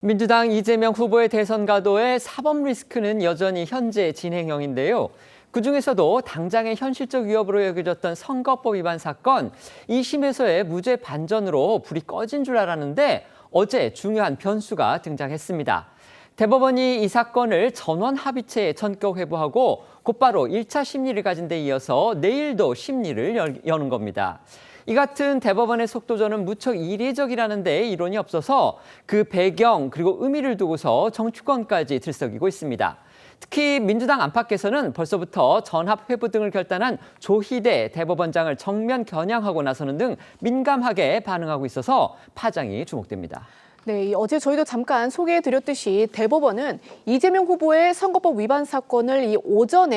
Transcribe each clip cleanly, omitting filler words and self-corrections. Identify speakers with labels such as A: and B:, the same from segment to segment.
A: 민주당 이재명 후보의 대선 가도에 사법 리스크는 여전히 현재 진행형인데요. 그중에서도 당장의 현실적 위협으로 여겨졌던 선거법 위반 사건, 2심에서의 무죄 반전으로 불이 꺼진 줄 알았는데 어제 중요한 변수가 등장했습니다. 대법원이 이 사건을 전원 합의체에 전격 회부하고 곧바로 1차 심리를 가진 데 이어서 내일도 심리를 여는 겁니다. 이 같은 대법원의 속도전은 무척 이례적이라는 데 이론이 없어서 그 배경 그리고 의미를 두고서 정치권까지 들썩이고 있습니다. 특히 민주당 안팎에서는 벌써부터 전합 회부 등을 결단한 조희대 대법원장을 정면 겨냥하고 나서는 등 민감하게 반응하고 있어서 파장이 주목됩니다.
B: 네, 어제 저희도 잠깐 소개해드렸듯이 대법원은 이재명 후보의 선거법 위반 사건을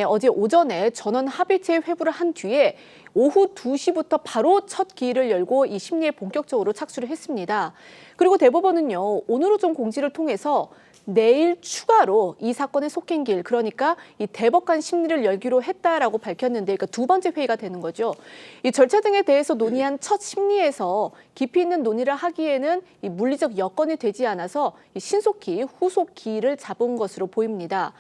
B: 어제 오전에 전원 합의체 회부를 한 뒤에 오후 2시부터 바로 첫 기일을 열고 이 심리에 본격적으로 착수를 했습니다. 그리고 대법원은요, 오늘 오전 공지를 통해서 내일 추가로 이 사건의 속행 길, 그러니까 이 대법관 심리를 열기로 했다라고 밝혔는데, 그러니까 두 번째 회의가 되는 거죠. 이 절차 등에 대해서 논의한 첫 심리에서 깊이 있는 논의를 하기에는 이 물리적 여건이 되지 않아서 이 신속히 후속 기일을 잡은 것으로 보입니다.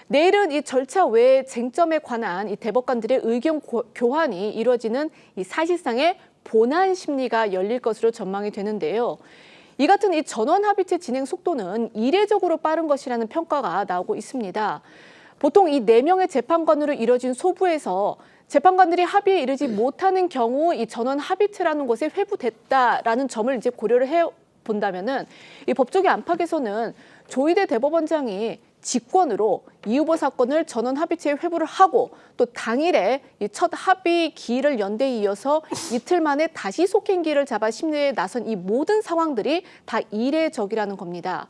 B: 내일은 이 절차 외의 쟁점에 관한 이 대법관들의 의견 교환이 이루어지는 이 사실상의 본안 심리가 열릴 것으로 전망이 되는데요. 이 같은 이 전원 합의체 진행 속도는 이례적으로 빠른 것이라는 평가가 나오고 있습니다. 보통 이 4명의 재판관으로 이뤄진 소부에서 재판관들이 합의에 이르지 못하는 경우 이 전원 합의체라는 것에 회부됐다라는 점을 이제 고려를 해 본다면은 이 법조계 안팎에서는 조희대 대법원장이 직권으로 이 후보 사건을 전원 합의체에 회부를 하고 또 당일에 이 첫 합의 기일을 연 데 이어서 이틀 만에 다시 속행기일을 잡아 심리에 나선 이 모든 상황들이 다 이례적이라는 겁니다.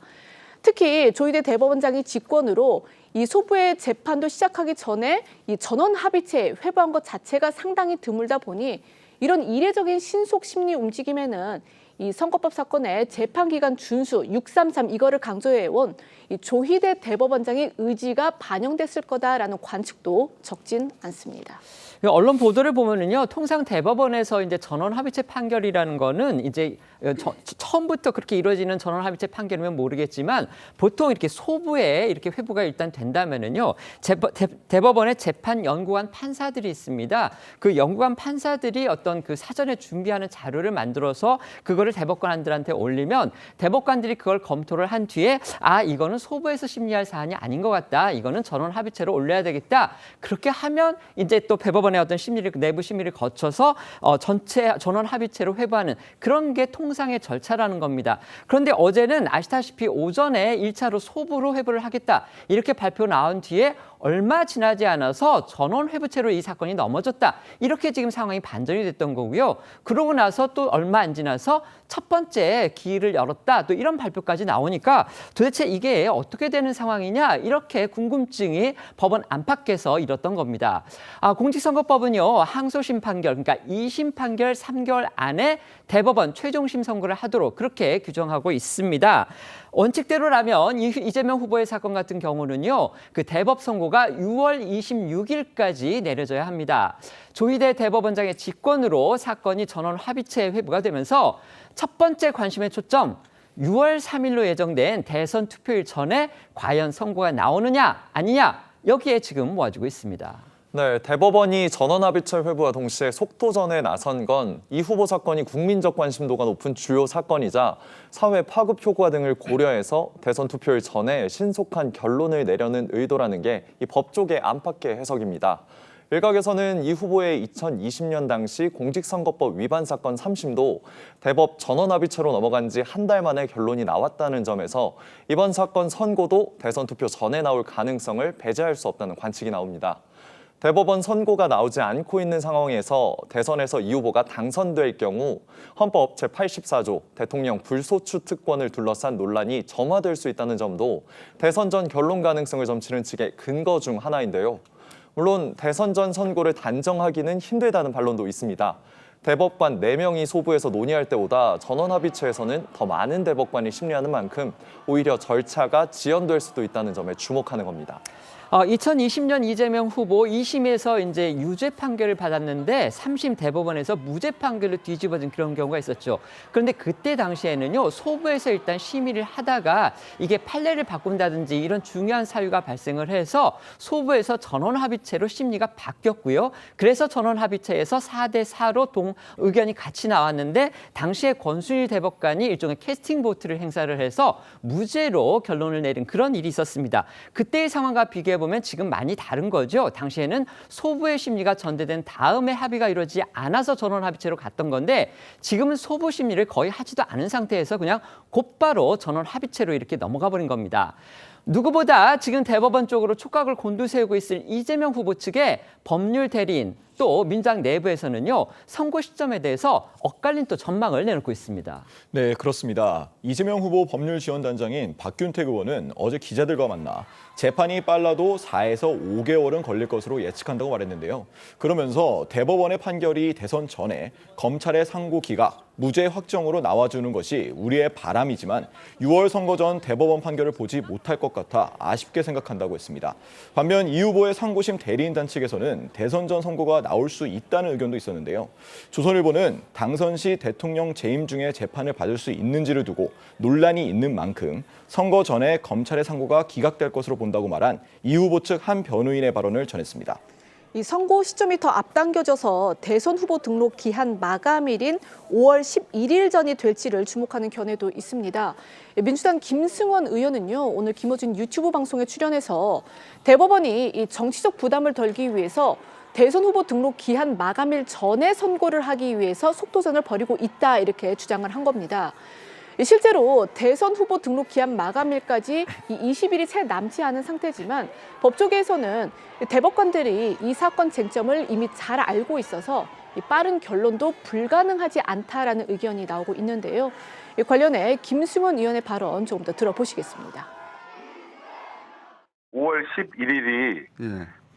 B: 특히 조희대 대법원장이 직권으로 이 소부의 재판도 시작하기 전에 이 전원 합의체에 회부한 것 자체가 상당히 드물다 보니 이런 이례적인 신속 심리 움직임에는 이 선거법 사건의 재판기간 준수 633 이거를 강조해온 이 조희대 대법원장의 의지가 반영됐을 거다라는 관측도 적진 않습니다.
A: 언론 보도를 보면은요, 통상 대법원에서 이제 전원 합의체 판결이라는 거는 이제 처음부터 그렇게 이루어지는 전원 합의체 판결이면 모르겠지만 보통 이렇게 소부에 이렇게 회부가 일단 된다면은요, 대법원의 재판 연구관 판사들이 있습니다. 그 연구관 판사들이 어떤 그 사전에 준비하는 자료를 만들어서 그거를 대법관들한테 올리면 대법관들이 그걸 검토를 한 뒤에 이거는 소부에서 심리할 사안이 아닌 것 같다. 이거는 전원 합의체로 올려야 되겠다. 그렇게 하면 이제 또 대법원의 어떤 심리를 내부 심리를 거쳐서 전체 전원 합의체로 회부하는 그런 게 통상의 절차라는 겁니다. 그런데 어제는 아시다시피 오전에 1차로 소부로 회부를 하겠다. 이렇게 발표 나온 뒤에 얼마 지나지 않아서 전원 회부체로 이 사건이 넘어졌다. 이렇게 지금 상황이 반전이 됐던 거고요. 그러고 나서 또 얼마 안 지나서 첫 번째 기일을 열었다. 또 이런 발표까지 나오니까 도대체 이게 어떻게 되는 상황이냐 이렇게 궁금증이 법원 안팎에서 일었던 겁니다. 공직선거법은요. 항소심 판결, 그러니까 2심 판결 3개월 안에 대법원 최종심 선고를 하도록 그렇게 규정하고 있습니다. 원칙대로라면 이재명 후보의 사건 같은 경우는요, 그 대법 선고가 6월 26일까지 내려져야 합니다. 조희대 대법원장의 직권으로 사건이 전원 합의체 회부가 되면서 첫 번째 관심의 초점, 6월 3일로 예정된 대선 투표일 전에 과연 선고가 나오느냐 아니냐 여기에 지금 모아지고 있습니다.
C: 네, 대법원이 전원합의체 회부와 동시에 속도전에 나선 건 이 후보 사건이 국민적 관심도가 높은 주요 사건이자 사회 파급 효과 등을 고려해서 대선 투표일 전에 신속한 결론을 내려는 의도라는 게 이 법조계 안팎의 해석입니다. 일각에서는 이 후보의 2020년 당시 공직선거법 위반 사건 3심도 대법 전원합의체로 넘어간 지 한 달 만에 결론이 나왔다는 점에서 이번 사건 선고도 대선 투표 전에 나올 가능성을 배제할 수 없다는 관측이 나옵니다. 대법원 선고가 나오지 않고 있는 상황에서 대선에서 이 후보가 당선될 경우 헌법 제84조 대통령 불소추 특권을 둘러싼 논란이 점화될 수 있다는 점도 대선 전 결론 가능성을 점치는 측의 근거 중 하나인데요. 물론 대선 전 선고를 단정하기는 힘들다는 반론도 있습니다. 대법관 4명이 소부에서 논의할 때보다 전원합의체에서는 더 많은 대법관이 심리하는 만큼 오히려 절차가 지연될 수도 있다는 점에 주목하는 겁니다.
A: 2020년 이재명 후보 2심에서 이제 유죄 판결을 받았는데 3심 대법원에서 무죄 판결로 뒤집어진 그런 경우가 있었죠. 그런데 그때 당시에는요, 소부에서 일단 심의를 하다가 이게 판례를 바꾼다든지 이런 중요한 사유가 발생을 해서 소부에서 전원 합의체로 심리가 바뀌었고요. 그래서 전원 합의체에서 4대 4로 의견이 같이 나왔는데 당시에 권순일 대법관이 일종의 캐스팅 보트를 행사를 해서 무죄로 결론을 내린 그런 일이 있었습니다. 그때의 상황과 비교해 보면 지금 많이 다른 거죠. 당시에는 소부의 심리가 전대된 다음에 합의가 이루어지지 않아서 전원 합의체로 갔던 건데 지금은 소부 심리를 거의 하지도 않은 상태에서 그냥 곧바로 전원 합의체로 이렇게 넘어가 버린 겁니다. 누구보다 지금 대법원 쪽으로 촉각을 곤두세우고 있을 이재명 후보 측의 법률 대리인 또 민주당 내부에서는요, 선고 시점에 대해서 엇갈린 또 전망을 내놓고 있습니다.
D: 네, 그렇습니다. 이재명 후보 법률지원단장인 박균택 의원은 어제 기자들과 만나 재판이 빨라도 4에서 5개월은 걸릴 것으로 예측한다고 말했는데요. 그러면서 대법원의 판결이 대선 전에 검찰의 상고 기각, 무죄 확정으로 나와주는 것이 우리의 바람이지만 6월 선거 전 대법원 판결을 보지 못할 것 같아 아쉽게 생각한다고 했습니다. 반면 이 후보의 상고심 대리인단 측에서는 대선 전 선고가 나올 수 있다는 의견도 있었는데요. 조선일보는 당선 시 대통령 재임 중에 재판을 받을 수 있는지를 두고 논란이 있는 만큼 선거 전에 검찰의 상고가 기각될 것으로 본다고 말한 이 후보 측 한 변호인의 발언을 전했습니다.
B: 이 선고 시점이 더 앞당겨져서 대선 후보 등록 기한 마감일인 5월 11일 전이 될지를 주목하는 견해도 있습니다. 민주당 김승원 의원은요, 오늘 김어준 유튜브 방송에 출연해서 대법원이 이 정치적 부담을 덜기 위해서 대선 후보 등록 기한 마감일 전에 선고를 하기 위해서 속도전을 벌이고 있다 이렇게 주장을 한 겁니다. 실제로 대선 후보 등록 기한 마감일까지 20일이 채 남지 않은 상태지만 법조계에서는 대법관들이 이 사건 쟁점을 이미 잘 알고 있어서 빠른 결론도 불가능하지 않다라는 의견이 나오고 있는데요. 관련해 김승원 의원의 발언 조금 더 들어보시겠습니다.
E: 5월 11일이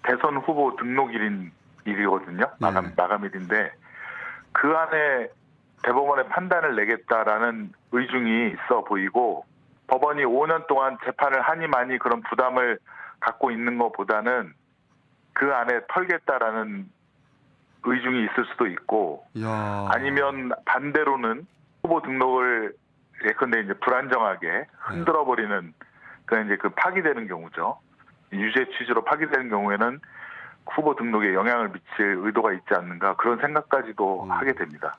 E: 대선 후보 등록일이거든요. 마감일인데 그 안에 대법원의 판단을 내겠다라는 의중이 있어 보이고 법원이 5년 동안 재판을 하니 많이 그런 부담을 갖고 있는 것보다는 그 안에 털겠다라는 의중이 있을 수도 있고 아니면 반대로는 후보 등록을 예컨대 이제 불안정하게 흔들어 버리는 그 이제 그 파기되는 경우죠. 유죄 취지로 파기되는 경우에는 후보 등록에 영향을 미칠 의도가 있지 않는가 그런 생각까지도 하게 됩니다.